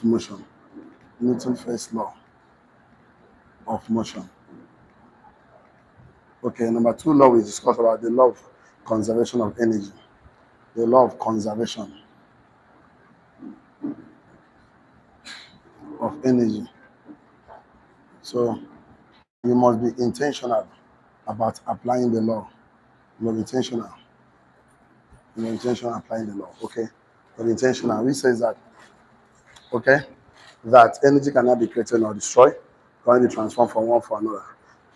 motion. Newton's first law of motion. Okay, number 2 law we discussed about the law of conservation of energy. The law of conservation of energy. So you must be intentional about applying the law. You must be intentional. You must be intentional applying the law. Okay. You must be intentional. Which says that, okay, that energy cannot be created or destroyed, can only be transformed from one for another.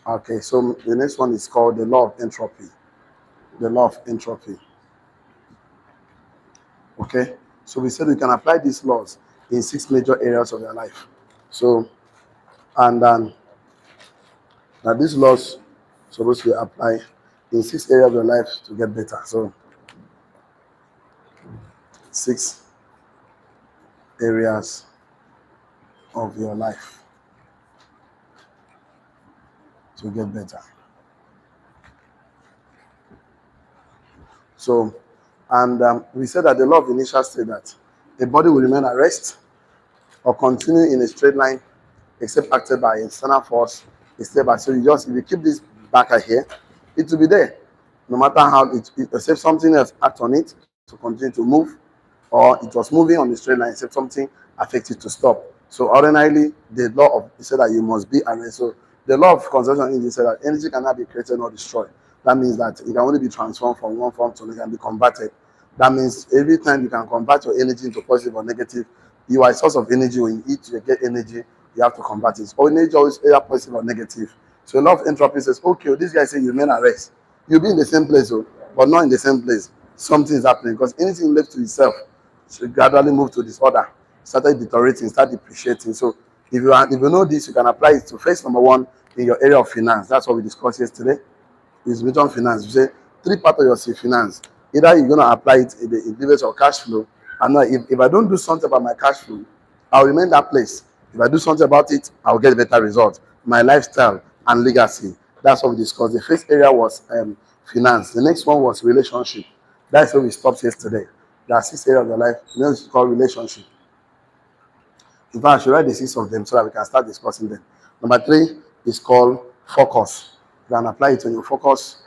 Okay, so the next one is called the law of entropy. The law of entropy. Okay, so we said we can apply these laws in 6 major areas of your life. So, and now these laws supposed to apply in 6 areas of your life to get better. So, 6 areas of your life to get better. So, and we said that the law of inertia said that a body will remain at rest or continue in a straight line except acted by external force. Step by. So you just, if you keep this back here, it will be there. No matter how except something else act on it to continue to move, or it was moving on the straight line except something affected to stop. So ordinarily, the law of it said that you must be at rest. So the law of conservation of energy said that energy cannot be created nor destroyed. That means that it can only be transformed from one form to another and be converted. That means every time you can convert your energy into positive or negative, you are a source of energy. When you eat, you get energy, you have to convert it. Or energy always either positive or negative. So a lot of entropy says, okay, this guy saying you remain at rest. You'll be in the same place, but not in the same place. Something is happening because anything left to itself should gradually move to disorder, started deteriorating, start depreciating. So if you know this, you can apply it to phase number 1 in your area of finance. That's what we discussed yesterday. Is mutual finance. You say 3 parts of your finance. Either you're gonna apply it in the levels of cash flow. And if I don't do something about my cash flow, I'll remain that place. If I do something about it, I'll get better results. My lifestyle and legacy. That's what we discussed. The first area was finance. The next one was relationship. That's where we stopped yesterday. There are 6 areas of your life. You know, it's called relationship. In fact, I should write the 6 of them so that we can start discussing them. Number 3 is called focus. You can apply it on your focus.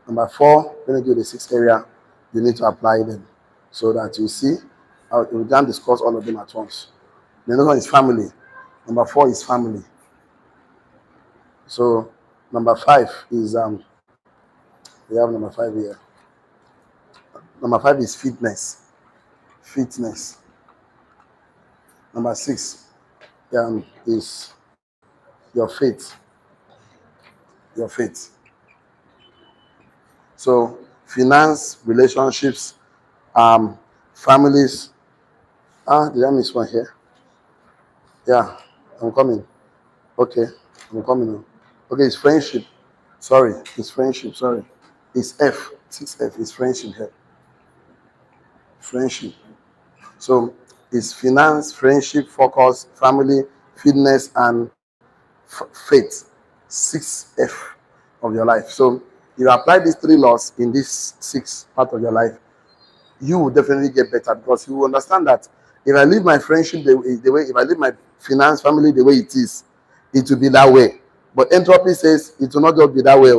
Number 4, when you do the 6th area, you need to apply them so that you see. We can discuss all of them at once. The next one is family. Number 4 is family. So number 5 is we have number 5 here. Number 5 is fitness. Fitness. Number 6 is your faith. Your faith. So finance, relationships, families. Did I miss one here? Yeah, I'm coming. Okay, I'm coming. Okay, it's friendship. Sorry, it's friendship. Sorry, it's F. 6F is friendship here. Friendship. So it's finance, friendship, focus, family, fitness, and faith. 6F of your life. So you apply these 3 laws in this 6 part of your life, you will definitely get better because you will understand that if I live my friendship the way, if I live my finance, family the way it is, it will be that way. But entropy says it will not just be that way. It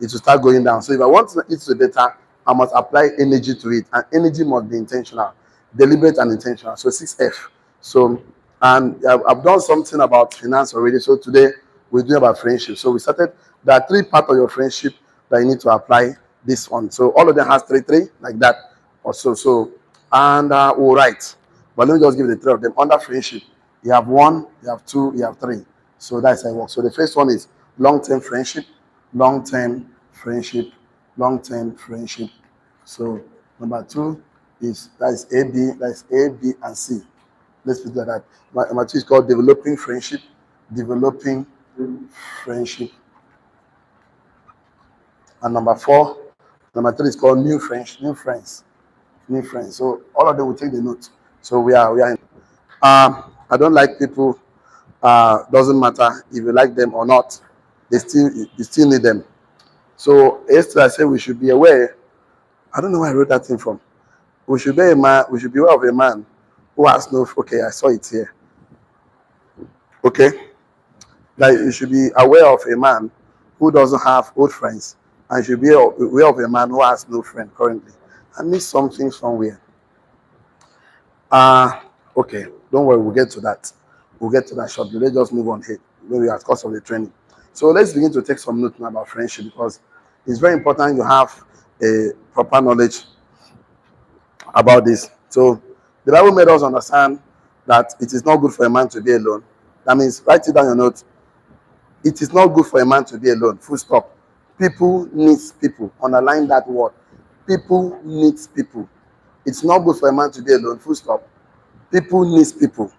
will start going down. So if I want it to be better, I must apply energy to it, and energy must be intentional, deliberate, and intentional. So 6F. So, and I've done something about finance already. So today we're doing about friendship. So we started. There are 3 parts of your friendship that you need to apply this one. So all of them has 3 like that. Also, so and we'll write. But let me just give the 3 of them. Under friendship, you have 1, you have 2, you have 3. So that's how it works. So the first one is long-term friendship, long-term friendship, long-term friendship. So number 2 is that's A, B, and C. Let's put it like that. Number 2 is called developing friendship, developing friendship. And number 3 is called new friends, new friends, new friends. So all of them will take the note. So we are in. I don't like people. Doesn't matter if you like them or not. You still need them. So yesterday I said we should be aware. I don't know where I wrote that thing from. We should be a man. We should be aware of a man who has no. Okay, I saw it here. Okay, that you should be aware of a man who doesn't have old friends, and you should be aware of a man who has no friend currently. I missed something somewhere. Uh okay, don't worry, we'll get to that. We'll get to that shortly. Let's just move on here. Maybe at cost of the training. So let's begin to take some notes now about friendship, because it's very important you have a proper knowledge about this. So the Bible made us understand that it is not good for a man to be alone. That means write it down your notes. It is not good for a man to be alone. Full stop. People needs people. Underline that word. People needs people. It's not good for a man to be alone. Full stop. People needs people.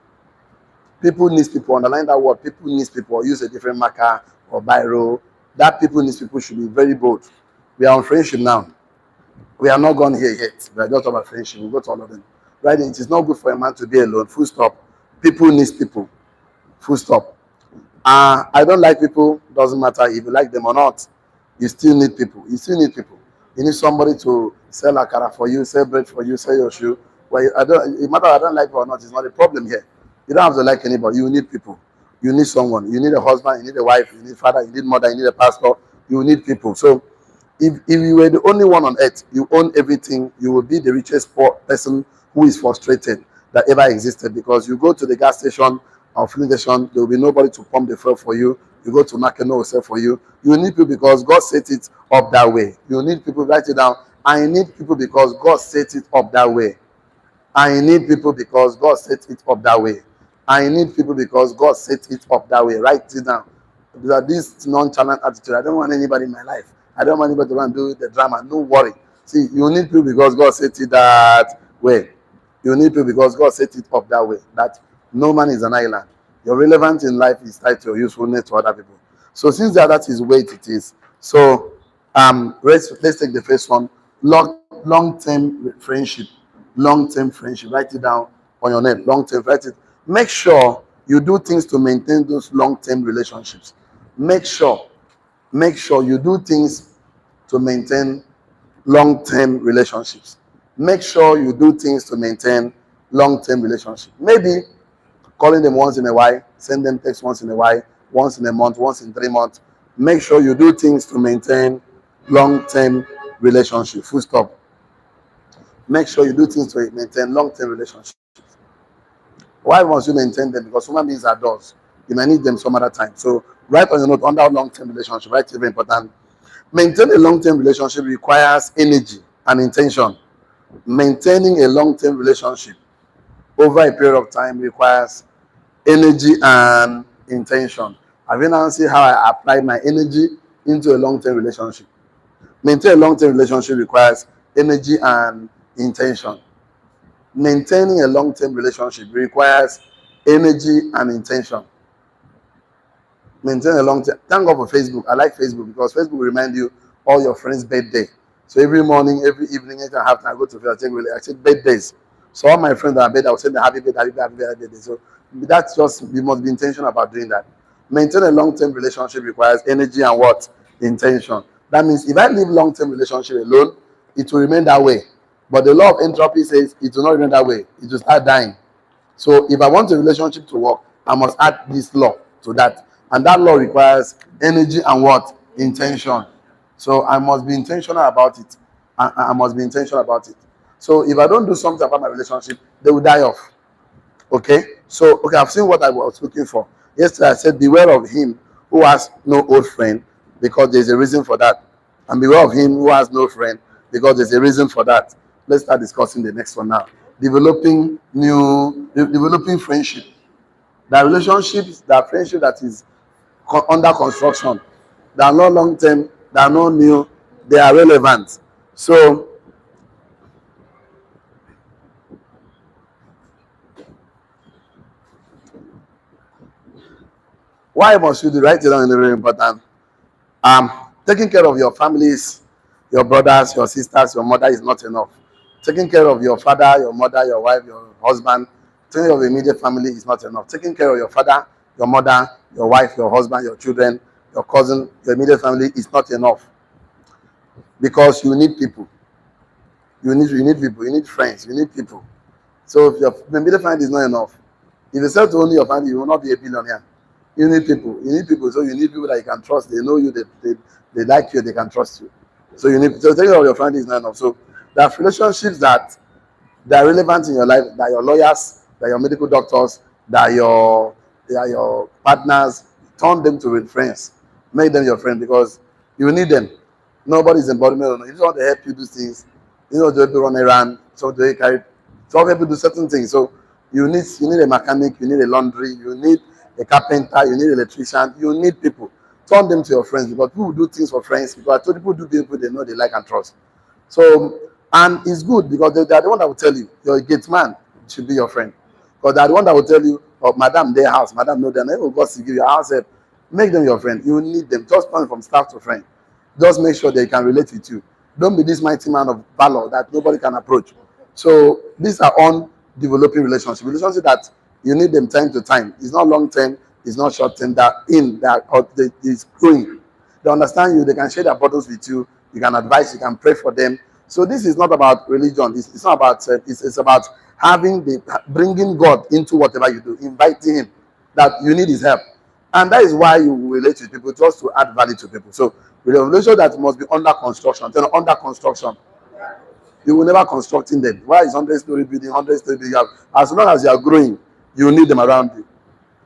People needs people. Underline that word. People needs people. Or use a different marker or biro. That people needs people should be very bold. We are on friendship now. We are not gone here yet. We are just about friendship. We'll go to all of them. Right? It is not good for a man to be alone. Full stop. People needs people. Full stop. I don't like people. Doesn't matter if you like them or not. You still need people. You still need people. You need somebody to sell akara for you, sell bread for you, sell your shoe. Well, I don't. It matter I don't like you or not. It's not a problem here. You don't have to like anybody. You need people. You need someone. You need a husband. You need a wife. You need father. You need mother. You need a pastor. You need people. So, if you were the only one on earth, you own everything. You will be the richest poor person who is frustrated that ever existed, because you go to the gas station or filling station, there will be nobody to pump the fuel for you. You go to market, no one sell for you. You need people because God set it up that way. You need people, write it down. I need people because God set it up that way. I need people because God set it up that way. I need people because God set it up that way. Write it down. That this nonchalant attitude, I don't want anybody in my life. I don't want anybody to run do the drama. No worry. See, you need people because God set it that way. You need people because God set it up that way. That no man is an island. Your relevance in life is tied to your usefulness to other people. So since that is weight it is. So let's take the first one. Long-term friendship. Long-term friendship. Write it down on your name. Long-term. Write it. Make sure you do things to maintain those long-term relationships. Make sure you do things to maintain long-term relationships. Make sure you do things to maintain long-term relationships. Maybe calling them once in a while, send them text once in a while, once in a month, once in 3 months. Make sure you do things to maintain long-term relationship. Full stop. Make sure you do things to maintain long-term relationships. Why must you maintain them? Because human beings are doors. You may need them some other time. So write on your note under long-term relationship. Write it very important. Maintain a long-term relationship requires energy and intention. Maintaining a long-term relationship over a period of time requires energy and intention. Have you now seen how I apply my energy into a long-term relationship? Maintain a long-term relationship requires energy and intention. Maintaining a long-term relationship requires energy and intention. Maintain a long-term. Thank God for Facebook. I like Facebook because Facebook will remind you all your friends' birthday. So every morning, every evening, anytime I have time, I go to Facebook. I check birthdays. So all my friends that are birthday, I will send them happy birthday, happy birthday, happy birthday. So that's just, you must be intentional about doing that. Maintain a long-term relationship requires energy and what? Intention. That means if I live long-term relationship alone, it will remain that way. But the law of entropy says it will not remain that way. It will start dying. So if I want a relationship to work, I must add this law to that. And that law requires energy and what? Intention. So I must be intentional about it. I must be intentional about it. So if I don't do something about my relationship, they will die off. Okay? So, okay, I've seen what I was looking for. Yesterday I said, beware of him who has no old friend, because there's a reason for that. And beware of him who has no friend, because there's a reason for that. Let's start discussing the next one now. Developing friendship. That relationships, that friendship that is under construction, they are not long term, they are not new, they are relevant. So why must you do? Write it down in the very important. Um, Taking care of your families, your brothers, your sisters, your mother is not enough. Taking care of your father, your mother, your wife, your husband, taking care of your immediate family is not enough. Taking care of your father, your mother, your wife, your husband, your children, your cousin, your immediate family is not enough, because you need people. You need people. You need friends. You need people. So if your immediate family is not enough, if you sell to only your family, you will not be a billionaire. You need people. You need people. So you need people that you can trust. They know you. They like you. They can trust you. So you need. So taking care of your family is not enough. So there are relationships that are relevant in your life. That are your lawyers. That are your medical doctors. That are your partners. Turn them to real friends. Make them your friend because you need them. Nobody's embodiment. You just want to help you do things. You know, to help you run around. So to carry. So help you do certain things. So you need a mechanic. You need a laundry. You need a carpenter, you need an electrician, you need people. Turn them to your friends because people do things for friends. Because I told people do people they know, they like and trust. So, and it's good because they are the one that will tell you, your gate man should be your friend. Because they are the one that will tell you, oh, madam, their house, madam, no, then oh, God to give you a house help. Make them your friend. You need them. Just turn from staff to friend. Just make sure they can relate with you. Don't be this mighty man of valor that nobody can approach. So these are on developing relationships. Relationships that you need them time to time. It's not long term, it's not short term. Is growing. They understand you, they can share their burdens with you, you can advise, you can pray for them. So this is not about religion, it's not about it's about bringing God into whatever you do, inviting him that you need his help. And that is why you relate with people, just to add value to people. So with a relation that must be under construction, under construction, you will never constructing them. Why is 100-story building, 100-story building? As long as you are growing, you need them around you.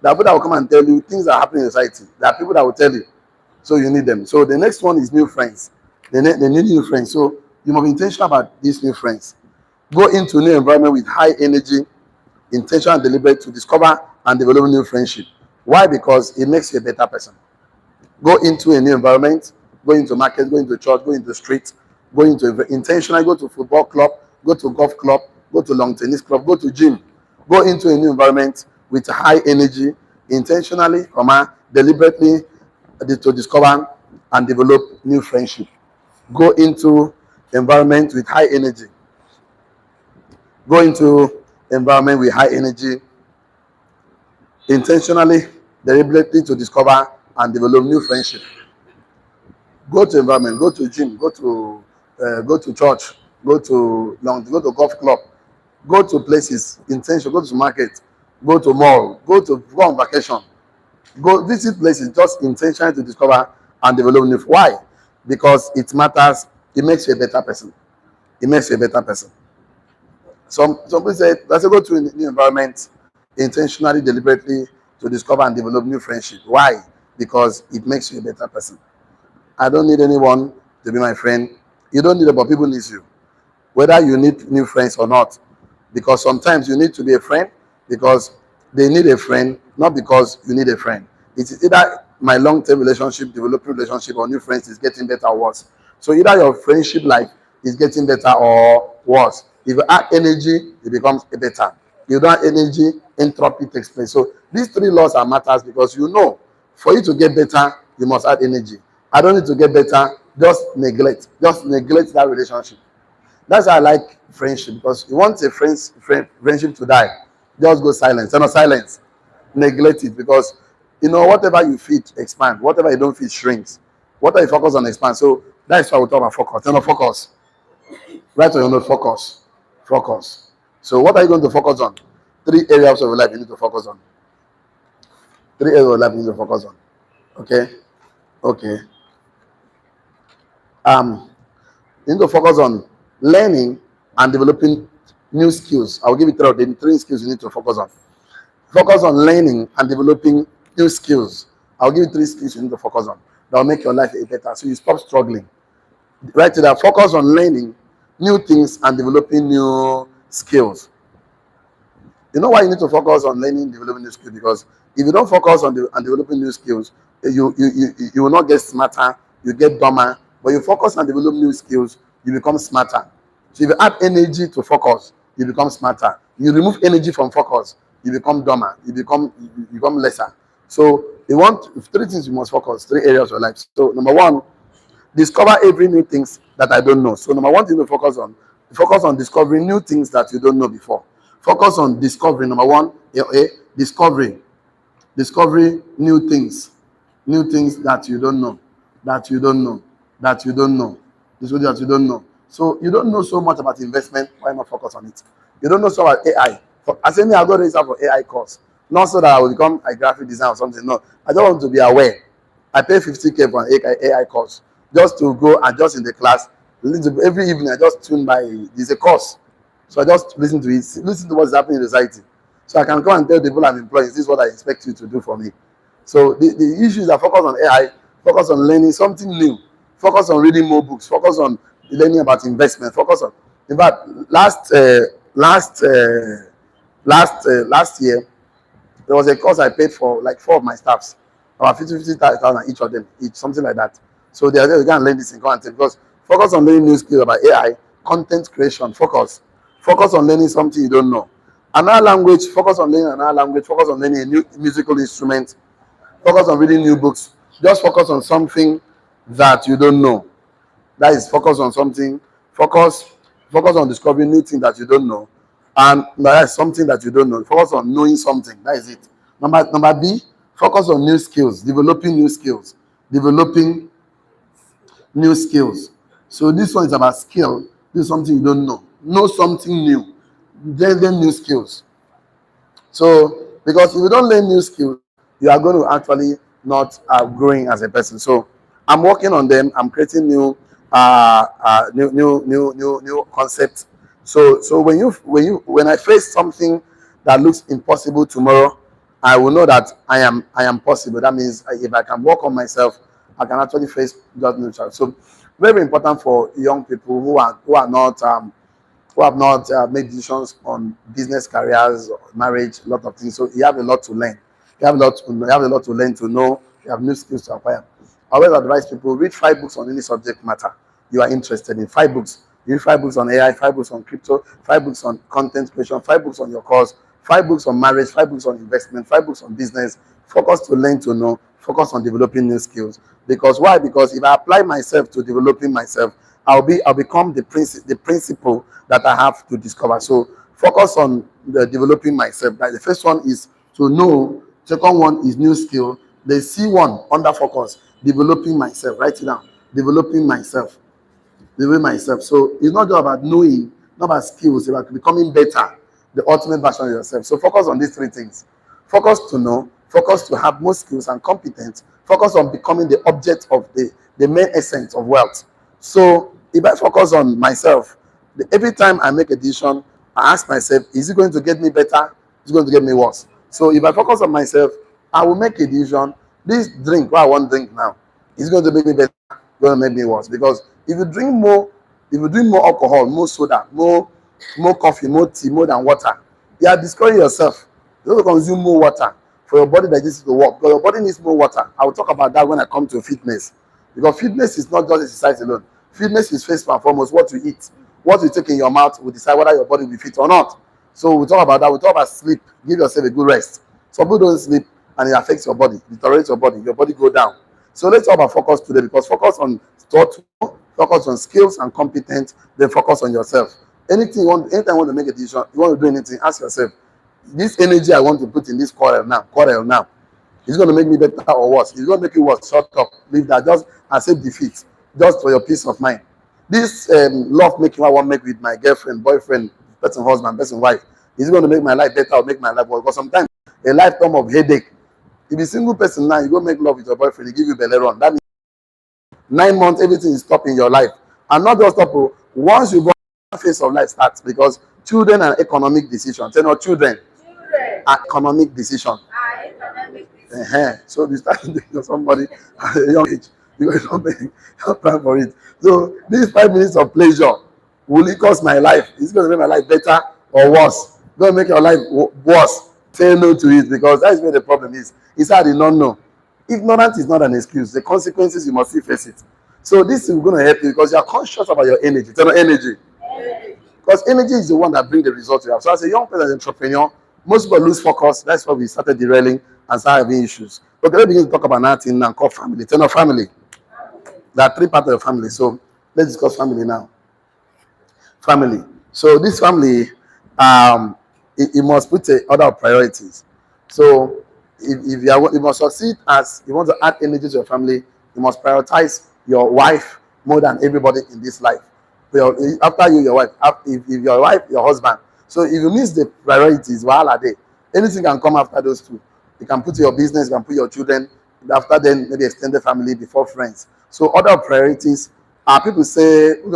There are people that will come and tell you things that are happening in society. There are people that will tell you. So you need them. So the next one is new friends. They need new friends. So you must be intentional about these new friends. Go into a new environment with high energy, intentional and deliberate to discover and develop new friendship. Why? Because it makes you a better person. Go into a new environment, go into market, go into church, go into the street, go into intentional, go to football club, go to golf club, go to long tennis club, go to gym. Go into a new environment with high energy, intentionally, deliberately to discover and develop new friendship. Go into environment with high energy. Go into environment with high energy, intentionally, deliberately to discover and develop new friendship. Go to environment, go to gym, go to church, go to golf club, go to places, intention, go to market, go to mall, go on vacation, go visit places, just intentionally to discover and develop new. Why? Because it matters. It makes you a better person. It makes you a better person. Some people say, let's go to a new environment, intentionally, deliberately to discover and develop new friendship. Why? Because it makes you a better person. I don't need anyone to be my friend. You don't need it, but people need you. Whether you need new friends or not. Because sometimes you need to be a friend because they need a friend, not because you need a friend. It's either my long-term relationship, developing relationship, or new friends is getting better or worse. So either your friendship life is getting better or worse. If you add energy, it becomes better. If you don't add energy, entropy takes place. So these three laws are matters because you know, for you to get better, you must add energy. I don't need to get better, just neglect that relationship. That's why I like friendship because you want a friendship to die, just go silence. No silence, neglect it because whatever you feed expand, whatever you don't feed shrinks. Whatever you focus on expand. So that's why we talk about focus. Focus. Right on your note, focus. So what are you going to focus on? 3 areas of your life you need to focus on. 3 areas of life you need to focus on. Okay. You need to focus on learning and developing new skills. I'll give you 3 skills you need to focus on. Focus on learning and developing new skills. I'll give you 3 skills you need to focus on. That will make your life better. So you stop struggling. Right to that. Focus on learning new things and developing new skills. You know why you need to focus on learning and developing new skills? Because if you don't focus on developing new skills, you will not get smarter, you get dumber. But you focus on developing new skills, you become smarter. So if you add energy to focus, you become smarter. You remove energy from focus, you become dumber, you become lesser. So you want 3 things you must focus, 3 areas of your life. So number 1, discover every new things that I don't know. So number 1 thing to focus on discovering new things that you don't know before. Focus on discovering. Number 1, discovery new things that you don't know, This is that you don't know. So you don't know so much about investment. Why not focus on it? You don't know so about AI. As me, I go register for AI course. Not so that I will become a graphic designer or something. No, I just want to be aware. I pay 50K for an AI course just to go and just in the class. Every evening, I just tune by. There's a course, so I just listen to it, listen to what's happening in society, so I can come and tell the people I'm employing, this is what I expect you to do for me. So the issues are focus on AI, focus on learning something new, focus on reading more books, focus on learning about investment, focus on. In fact, last last year there was a course I paid for like four of my staffs, about 50,000 each of them, each something like that. So they are there to go and learn this in content because focus on learning new skills about AI, content creation, focus on learning something you don't know. Another language, focus on learning another language, focus on learning a new musical instrument, focus on reading new books. Just focus on something that you don't know. That is focus on something. Focus, focus on discovering new things that you don't know, and that is something that you don't know. Focus on knowing something. That is it. Number B, focus on new skills, developing new skills, developing new skills. So this one is about skill. This is something you don't know. Know something new. Then new skills. So, because if you don't learn new skills, you are going to actually not growing as a person. So, I'm working on them. I'm creating new concepts. So when I face something that looks impossible tomorrow, I will know that I am possible. That means if I can work on myself, I can actually face just new challenge. So, very important for young people who have not made decisions on business, careers, marriage, a lot of things. So you have a lot to learn. You have a lot to learn to know. You have new skills to acquire. I always advise people read 5 books on any subject matter you are interested in. 5 books. You read 5 books on AI, 5 books on crypto, 5 books on content creation, 5 books on your course, 5 books on marriage, 5 books on investment, 5 books on business. Focus to learn to know. Focus on developing new skills. Because why? Because if I apply myself to developing myself, I'll become the principle that I have to discover. So focus on the developing myself. Like the first one is to know. Second one is new skill. The C1 under focus, developing myself. Write it down. Developing myself. Developing myself. So it's not just about knowing, not about skills, it's about becoming better, the ultimate version of yourself. So focus on these 3 things. Focus to know, focus to have more skills and competence, focus on becoming the object of the main essence of wealth. So if I focus on myself, every time I make a decision, I ask myself, is it going to get me better? Is it going to get me worse? So if I focus on myself, I will make a decision. This drink, what I want to drink now, is going to make me better, going to make me worse. Because if you drink more alcohol, more soda, more coffee, more tea, more than water, you are destroying yourself. You have to consume more water for your body digestion to work. Because your body needs more water. I will talk about that when I come to fitness. Because fitness is not just exercise alone. Fitness is first and foremost what you eat. What you take in your mouth will decide whether your body will be fit or not. So we talk about that. We talk about sleep. Give yourself a good rest. Some people don't sleep and it affects your body, deteriorates your body go down. So let's talk about focus today, because focus on thought, focus on skills and competence, then focus on yourself. Anytime you want to make a decision, you want to do anything, ask yourself, this energy I want to put in this quarrel now, is it going to make me better or worse? Is it going to make you worse? Shut up. Leave that. Just accept defeat. Just for your peace of mind. This love making I want to make with my girlfriend, boyfriend, person husband, person wife, is it going to make my life better or make my life worse? Because sometimes a lifetime of headache. If you're a single person now, you go make love with your boyfriend, he give you belly run. That means 9 months, everything is stopped in your life. And not just stop. Once you go, phase of life starts, because children and economic decisions. Tell not children. Economic decision. So you start thinking of somebody at a young age, you don't plan for it. So these 5 minutes of pleasure, will it cost my life? Is it going to make my life better or worse? Going to make your life worse? Say no to it, because that is where the problem is. It's hard to not know. Ignorance is not an excuse. The consequences, you must still face it. So this is going to help you because you are conscious about your energy. Tell me energy. Because energy is the one that brings the results you have. So as a young person, as an entrepreneur, most people lose focus. That's why we started derailing and started having issues. Okay, let's begin to talk about that thing now called family. Tell me family. There are 3 parts of the family. So let's discuss family now. Family. So this family, it must put a order of priorities. So if you must succeed, as you want to add energy to your family, you must prioritize your wife more than everybody in this life. After you, your wife. If your wife, your husband. So if you miss the priorities, while are they? Anything can come after those two. You can put your business, you can put your children. After then, maybe extended family before friends. So other priorities are people say, so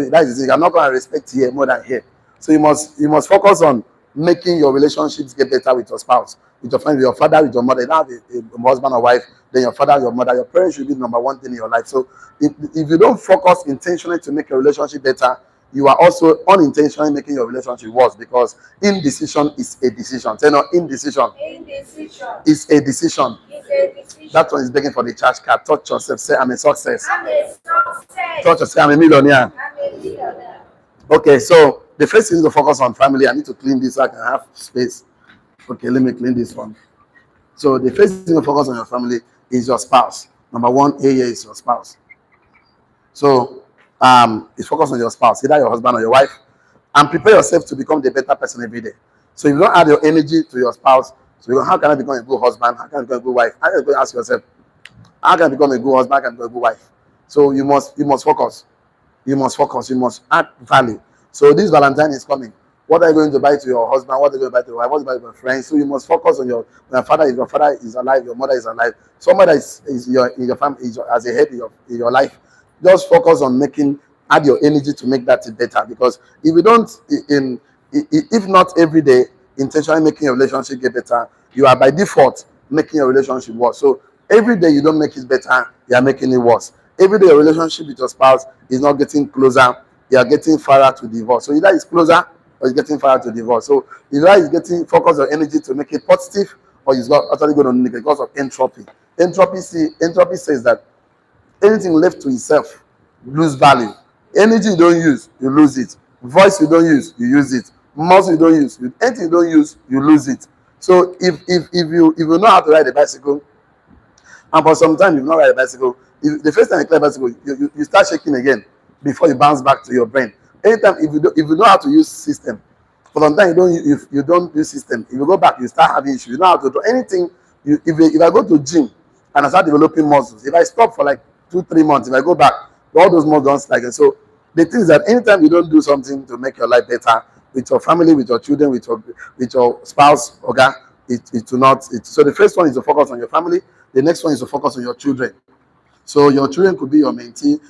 that is it. I'm not going to respect here more than here. So you must focus on making your relationships get better with your spouse, with your friend, with your father, with your mother. You don't have a husband or wife, then your father, your mother, your parents should be the number one thing in your life. So if you don't focus intentionally to make your relationship better, you are also unintentionally making your relationship worse, because indecision is a decision. Say no, indecision. Indecision Is a decision. is a decision. That one is begging for the charge card. Touch yourself. Say, I'm a success. I'm a success. Touch yourself. Say, I'm a millionaire. I'm a millionaire. Okay, so the first thing is to focus on family. I need to clean this so I can have space. Okay, let me clean this one. So the first thing to focus on your family is your spouse. Number one area is your spouse. So it's focus on your spouse, either your husband or your wife, and prepare yourself to become the better person every day. So if you don't add your energy to your spouse, so how can I become a good husband? How can I become a good wife? How can you ask yourself, how can I become a good husband? How can I become a good wife? So you must focus. You must focus. You must add value. So this Valentine is coming. What are you going to buy to your husband? What are you going to buy to your wife? What are you going to buy to your friends? So you must focus on your father. If your father is alive, your mother is alive. Somebody that is in your family as a head in your life. Just focus on add your energy to make that better. Because if you don't, if not every day, intentionally making your relationship get better, you are by default making your relationship worse. So every day you don't make it better, you are making it worse. Every day your relationship with your spouse is not getting closer, you are getting farther to divorce. So either it's closer or it's getting farther to divorce. So either it's getting focus your energy to make it positive, or it's not actually going to negative because of entropy. Entropy says that anything left to itself lose value. Energy you don't use, you lose it. Voice you don't use, you use it. Muscle you don't use, anything you don't use, you lose it. So if you know how to ride a bicycle, and for some time you've not ride a bicycle, the first time you climb a bicycle, you start shaking again before you bounce back to your brain. Anytime if you know how to use system, for some time you don't use system. If you go back, you start having issues. You know how to do anything. If I go to gym and I start developing muscles, if I stop for like 2-3 months, if I go back, all those muscles don't slacken. So the thing is that anytime you don't do something to make your life better with your family, with your children, with your spouse, okay, it will not. So the first one is to focus on your family. The next one is to focus on your children. So your children could be your mentee.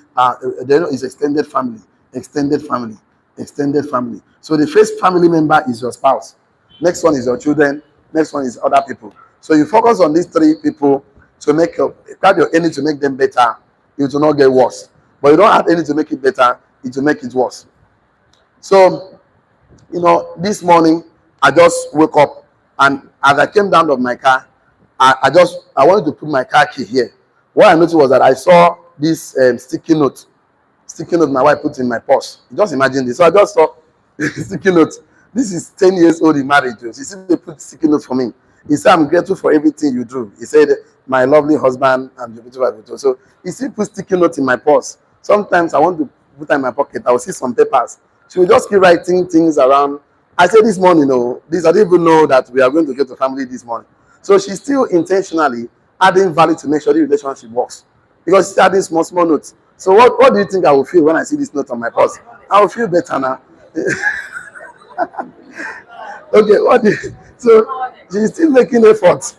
Then is extended family, extended family, extended family. So the first family member is your spouse. Next one is your children. Next one is other people. So you focus on these three people to add your energy to make them better. It will not get worse. But you don't add energy to make it better. It will make it worse. So this morning I just woke up, and as I came down of my car, I wanted to put my car key here. What I noticed was that I saw this sticky note my wife put in my purse. Just imagine this. So I just saw sticky note. This is 10 years old in marriage. She said they put sticky note for me. He said, I'm grateful for everything you do. He said, my lovely husband and your beautiful wife. So he still put sticky note in my purse. Sometimes I want to put in my pocket. I will see some papers. She will just keep writing things around. I said this morning, I didn't even know that we are going to get to family this morning. So she's still intentionally adding value to make sure the relationship works. Because she's adding small notes. So what do you think I will feel when I see this note on my purse? I will feel better now. Okay, so she's still making efforts.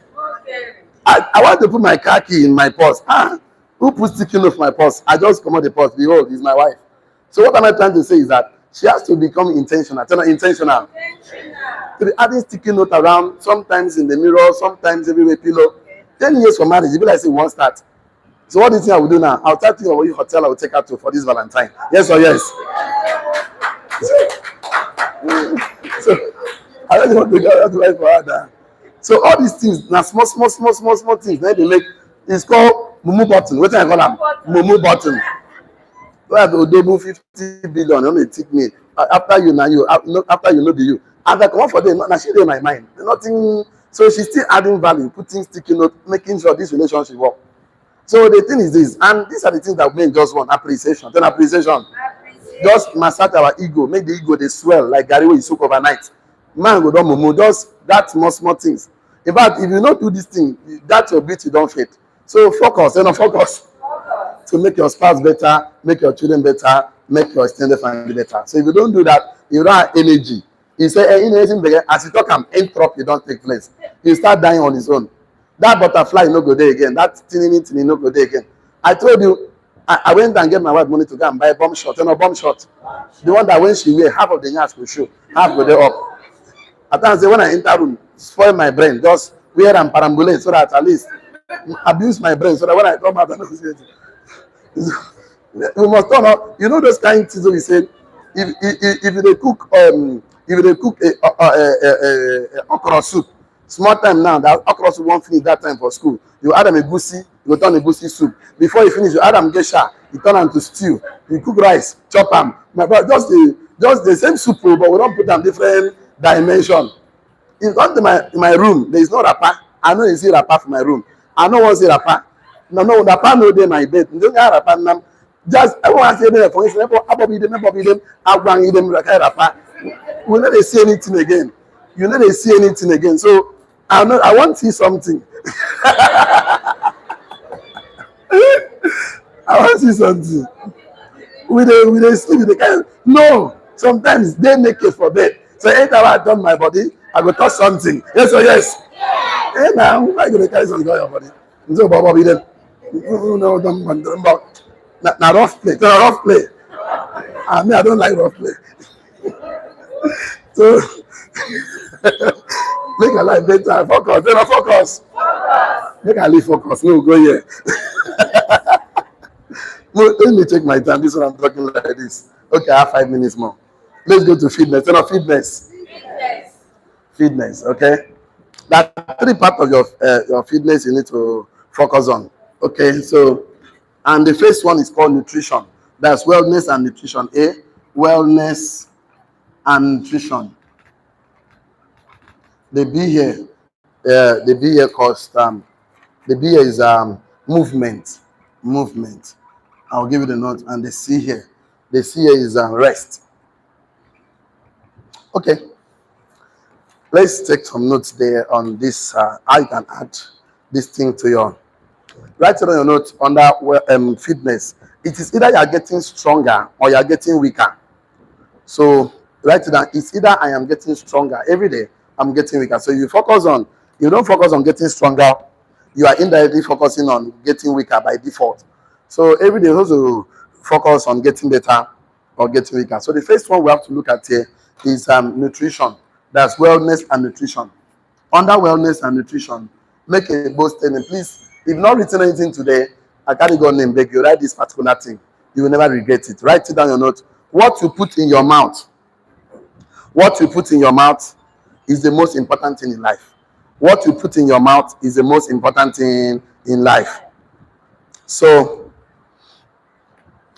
I want to put my car key in my purse. Who put sticky note in my purse? I just come out the purse. Behold, it's my wife. So what am I trying to say is that she has to become intentional. Tell her intentional. To be adding sticky note around, sometimes in the mirror, sometimes everywhere pillow. 10 years for marriage, you be like say one start. So what do you think I will do now? I'll tell you what hotel I will take her to for this Valentine. Yes or yes? So I don't want to go to life for her now. So all these things, now small things, then they make. It's called mumu button. What do I call them? Mumu button. So I have to double 50 billion. Only take me after you know the you. And I come out for them. Now she in my mind. Nothing. So she's still adding value, putting sticky note, making sure this relationship works. So the thing is this, and these are the things that men just want: appreciation. Then appreciation. Just massage our ego, make the ego they swell like Gary when you soak overnight. Man go down mumu, just that small things. In fact, if you don't do this thing, that your beauty don't fade. So focus, focus to make your spouse better, make your children better, make your extended family better. So if you don't do that, you don't have energy He said, hey, as you talk, entropy don't take place. He start dying on his own. That butterfly no go there again. That tiny no go there again. I told you, I went and gave my wife money to go and buy a bomb shot. You know, bomb shot. The one that when she wear, half of the yards will show, half go there up. At times, when I enter room, spoil my brain. Just wear and perambulate so that at least abuse my brain so that when I come out, I don't see it. We must turn up. You know those kind of things we say. If they cook okra soup, small time now that okra soup won't finish that time for school. You add them a goosey, you turn a goosey soup. Before you finish, you add them gesha, you turn them to stew. You cook rice, chop them. My brother, just the same soup, but we don't put them different dimension. In come to my room, there is no wrapper. I know you see wrapper for my room. I know what's the wrapper. No, wrapper no dey my bed. You don't have wrapper now. Just everyone say them for instance, I bang them like a wrapper. We never see anything again. You never see anything again. So I want to see something. I want to see something. With a sleep with the kind. No, sometimes they naked for bed. So anytime I turn my body, I go touch something. Yes or yes? Hey now, why you gonna carry something on your body? So Baba be them. No, don't na rough play. No, rough play. I mean I don't like rough play. So make a life better. Focus. Then focus. Make a life focus. No, go here. No, let me take my time. This one I'm talking like this. Okay, I have 5 minutes more. Let's go to fitness. No, fitness. Fitness. Okay. That 3 parts of your fitness you need to focus on. Okay. So, and the first one is called nutrition. That's wellness and nutrition. Wellness and nutrition. The B here. The B here cost. The B here is movement. Movement. I'll give you the note. And the C here. The C here is rest. Okay. Let's take some notes there on this. How you can add this thing to your. Write it on your notes under fitness. It is either you are getting stronger or you are getting weaker. So write it down. It's either I am getting stronger every day. I'm getting weaker. So you don't focus on getting stronger. You are indirectly focusing on getting weaker by default. So every day you also focus on getting better or getting weaker. So the first one we have to look at here is nutrition. That's wellness and nutrition. Under wellness and nutrition, make a bold statement. Please, if you've not written anything today, I can't go name beg you. Write this particular thing. You will never regret it. Write it down your note. What you put in your mouth. What you put in your mouth is the most important thing in life. What you put in your mouth is the most important thing in life. So,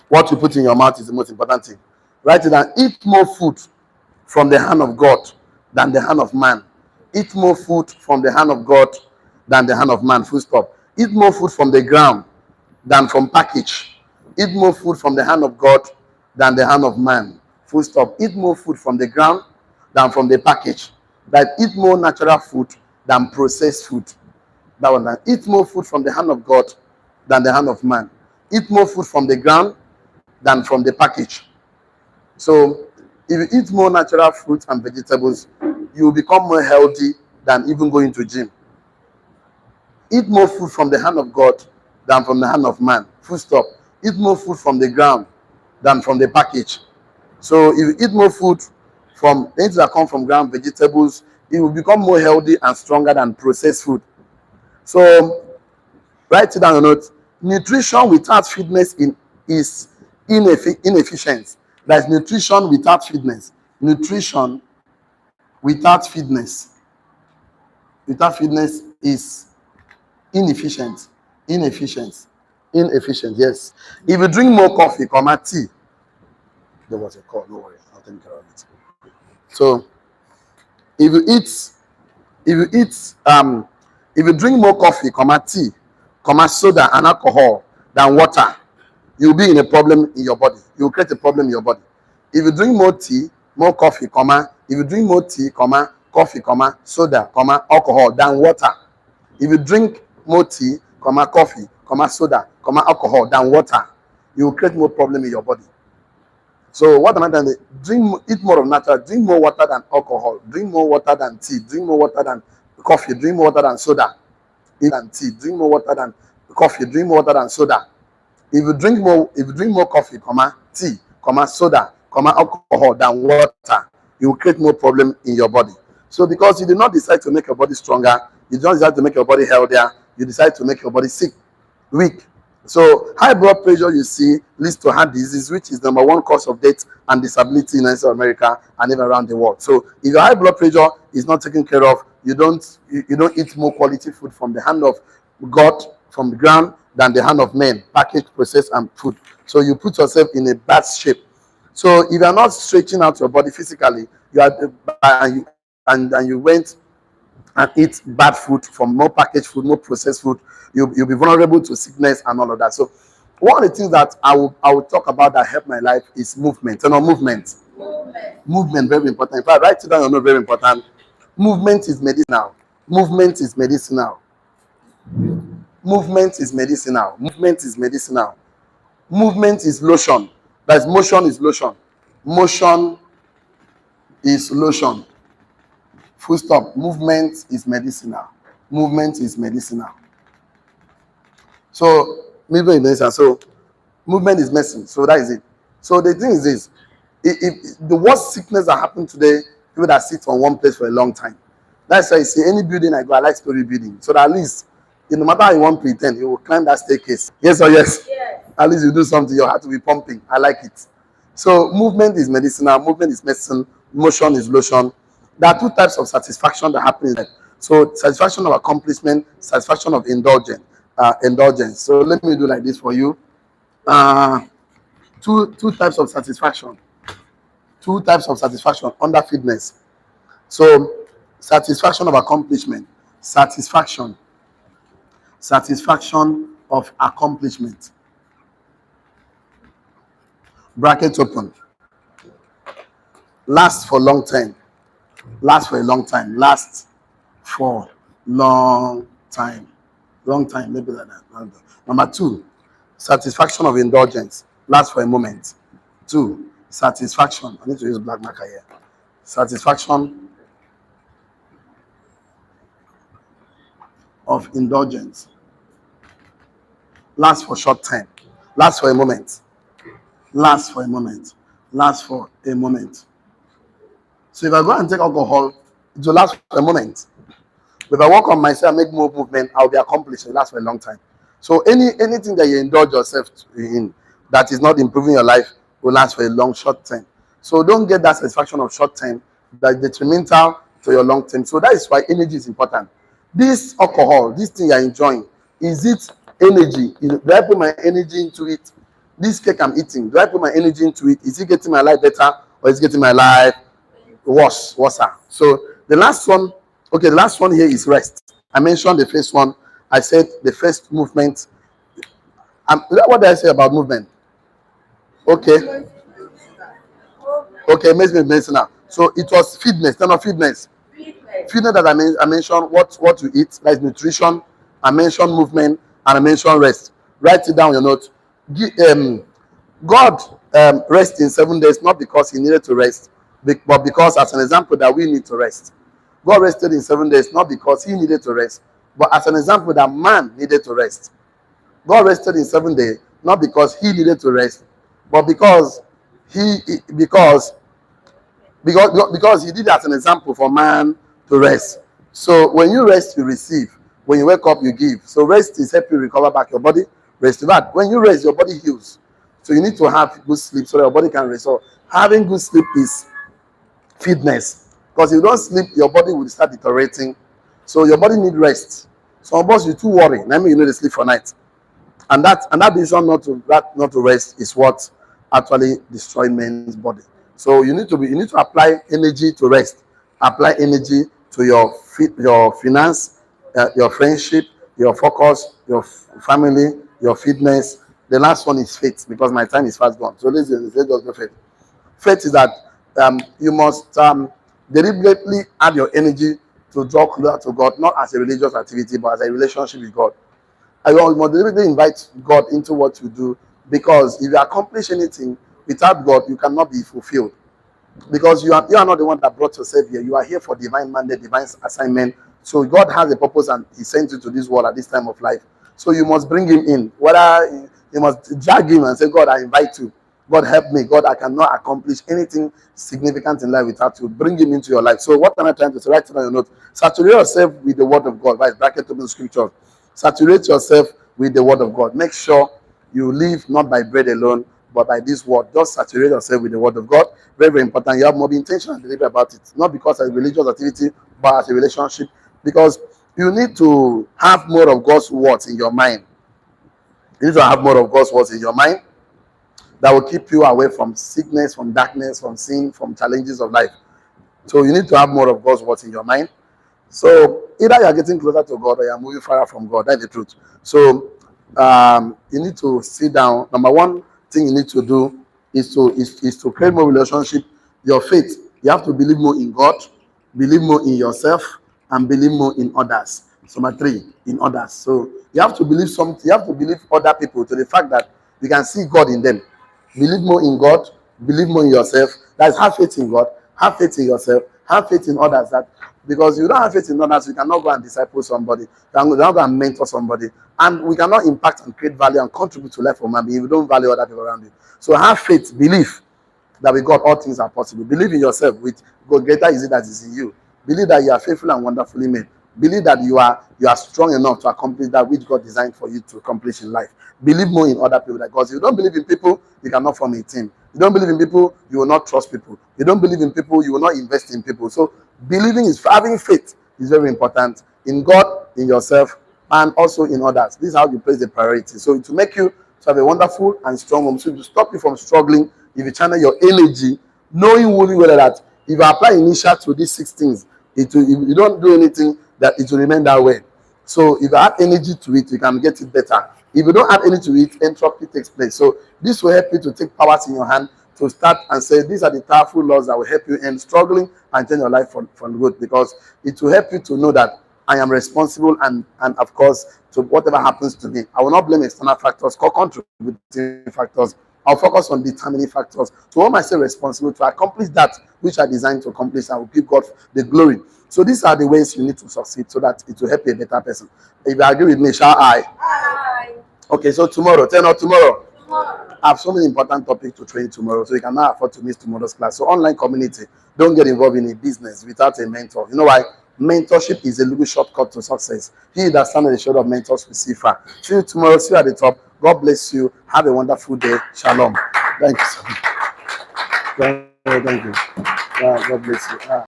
what you put in your mouth is the most important thing. Write it down. Eat more food from the hand of God than the hand of man. Eat more food from the hand of God than the hand of man. Full stop. Eat more food from the ground than from package. Eat more food from the hand of God than the hand of man. Full stop. Eat more food from the ground than from the package. That eat more natural food than processed food. That one. That eat more food from the hand of God than the hand of man. Eat more food from the ground than from the package. So if you eat more natural fruits and vegetables, you will become more healthy than even going to gym. Eat more food from the hand of God than from the hand of man. Full stop. Eat more food from the ground than from the package. So if you eat more food from things that come from ground, vegetables, it will become more healthy and stronger than processed food. So write it down on note. Nutrition without fitness is inefficient. That's nutrition without fitness. Nutrition without fitness. Without fitness is inefficient. Inefficient. Inefficient, yes. If you drink more coffee, tea. There was a call, no worry. I'll take care of it. So if you drink more coffee, tea, soda and alcohol than water, you'll be in a problem in your body. You'll create a problem in your body. If you drink more tea, more coffee, if you drink more tea, coffee, soda, alcohol than water. If you drink more tea, coffee, soda, alcohol than water, you will create more problem in your body. So what am I telling you? Eat more of natural, drink more water than alcohol, drink more water than tea, drink more water than coffee, drink more water than soda, than tea, drink more water than coffee, drink more water than soda. If you drink more coffee, tea, soda, alcohol than water, you will create more problem in your body. So because you did not decide to make your body stronger, you don't decide to make your body healthier, you decide to make your body sick, weak. So high blood pressure, you see, leads to heart disease, which is number one cause of death and disability in America and even around the world. So if your high blood pressure is not taken care of, you don't eat more quality food from the hand of God, from the ground, than the hand of men, packaged, processed, and food. So you put yourself in a bad shape. So if you are not stretching out your body physically, you are and you went and eat bad food, from more packaged food, more processed food, you'll be vulnerable to sickness and all of that. So one of the things that I will talk about that help my life is movement. Movement. Movement, very important. If I write it down, you know, very important. Movement is medicinal. Movement is medicinal. Movement is medicinal. Movement is medicinal. Movement is lotion. That is, motion is lotion. Motion is lotion. Full stop. Movement is medicinal. Movement is medicinal. So movement is medicine. So movement is medicine. So that is it. So the thing is this: if the worst sickness that happen today, people that sit on one place for a long time. That's why you see any building I go, I like story building. So that at least, no matter how you want to pretend, you will climb that staircase. Yes or yes? Yes. At least you do something. Your heart will be pumping. I like it. So movement is medicinal. Movement is medicine. Motion is lotion. There are two types of satisfaction that happen in life. So satisfaction of accomplishment, satisfaction of indulgence. Indulgence. So let me do like this for you. Two types of satisfaction. Two types of satisfaction under fitness. So satisfaction of accomplishment. Satisfaction of accomplishment. Bracket open. Last for long time. Last for a long time. Last for long time. Long time, maybe like that. Number two, satisfaction of indulgence. Last for a moment. Two, satisfaction. I need to use black marker here. Satisfaction of indulgence. Last for short time. Last for a moment. Last for a moment. Last for a moment. So if I go and take alcohol, it will last for a moment. If I work on myself, make more movement, I'll be accomplished. It will last for a long time. So anything that you indulge yourself in that is not improving your life will last for a long, short time. So don't get that satisfaction of short time that is detrimental to your long term. So that is why energy is important. This alcohol, this thing you're enjoying, is it energy? Do I put my energy into it? This cake I'm eating, do I put my energy into it? Is it getting my life better or is it getting my life worse? So the last one here is rest. I mentioned the first one. I said the first movement. What did I say about movement? Okay, makes me medicine now. So it was fitness, not fitness. Fitness that I mentioned what you eat, like nutrition. I mentioned movement and I mentioned rest. Write it down on your note. God rested in 7 days not because he needed to rest, but because as an example that we need to rest. God rested in 7 days not because he needed to rest, but as an example that man needed to rest. God rested in 7 days not because he needed to rest, but because he did as an example for man to rest. So when you rest, you receive. When you wake up, you give. So rest is help you recover back your body. Rest that. When you rest, your body heals. So you need to have good sleep so your body can rest. So having good sleep is fitness. Because if you don't sleep, your body will start deteriorating. So your body needs rest. Some of us, you too worry. I mean, you need to sleep for night. And that decision not to rest is what actually destroys men's body. So you need to apply energy to rest. Apply energy to your finance, your friendship, your focus, your family, your fitness. The last one is faith, because my time is fast gone. So let's just go faith. Faith is that you must deliberately add your energy to draw closer to God, not as a religious activity, but as a relationship with God. I must deliberately invite God into what you do, because if you accomplish anything, without God, you cannot be fulfilled. Because you are not the one that brought yourself here. You are here for divine mandate, divine assignment. So God has a purpose and He sent you to this world at this time of life. So you must bring Him in. Whether you must drag Him and say, God, I invite you. God, help me. God, I cannot accomplish anything significant in life without you. Bring Him into your life. So what am I trying to say? Write it on your note. Saturate yourself with the Word of God. Right, bracket open scripture. Saturate yourself with the Word of God. Make sure you live not by bread alone, but by this word. Just saturate yourself with the Word of God. Very, very important. You have more intention and deliberate about it. Not because of religious activity, but as a relationship. Because you need to have more of God's words in your mind. You need to have more of God's words in your mind that will keep you away from sickness, from darkness, from sin, from challenges of life. So you need to have more of God's words in your mind. So either you are getting closer to God or you are moving further from God. That's the truth. So you need to sit down. Number one thing you need to do is to create more relationship. Your faith. You have to believe more in God, believe more in yourself, and believe more in others. So number three, in others. So you have to believe something. You have to believe other people to the fact that you can see God in them. Believe more in God, believe more in yourself. That's have faith in God, have faith in yourself, have faith in others. That because you don't have faith in others, you cannot go and disciple somebody, you cannot go and mentor somebody, and we cannot impact and create value and contribute to life for man if you don't value other people around you. So have faith, believe that with God all things are possible. Believe in yourself. With God, greater is it that is in you. Believe that you are faithful and wonderfully made. Believe that you are strong enough to accomplish that which God designed for you to accomplish in life. Believe more in other people. Because if you don't believe in people, you cannot form a team. You don't believe in people, you will not trust people. You don't believe in people, you will not invest in people. So believing is having faith is very important in God, in yourself, and also in others. This is how you place the priority. So to make you to have a wonderful and strong home, so to stop you from struggling, if you channel your energy, knowing fully well that if you apply initial to these 6 things, if you don't do anything, that it will remain that way. So if you add energy to it, you can get it better. If you don't add energy to it, entropy takes place. So this will help you to take powers in your hand to start and say, these are the powerful laws that will help you end struggling and turn your life for good, because it will help you to know that I am responsible and of course, to whatever happens to me. I will not blame external factors, contributing factors. I'll focus on determining factors. So what am I say responsible to accomplish that which I designed to accomplish? I will give God the glory. So these are the ways you need to succeed so that it will help you a better person. If you agree with me, shall I? Aye. Okay, so tomorrow, 10 or tomorrow. Tomorrow. I have so many important topics to train tomorrow, so you cannot afford to miss tomorrow's class. So online community, don't get involved in a business without a mentor. You know why? Mentorship is a little shortcut to success. He that stands on the shoulder of mentors will see far. See you tomorrow. See you at the top. God bless you. Have a wonderful day. Shalom. Thank you so much. Thank you. God bless you.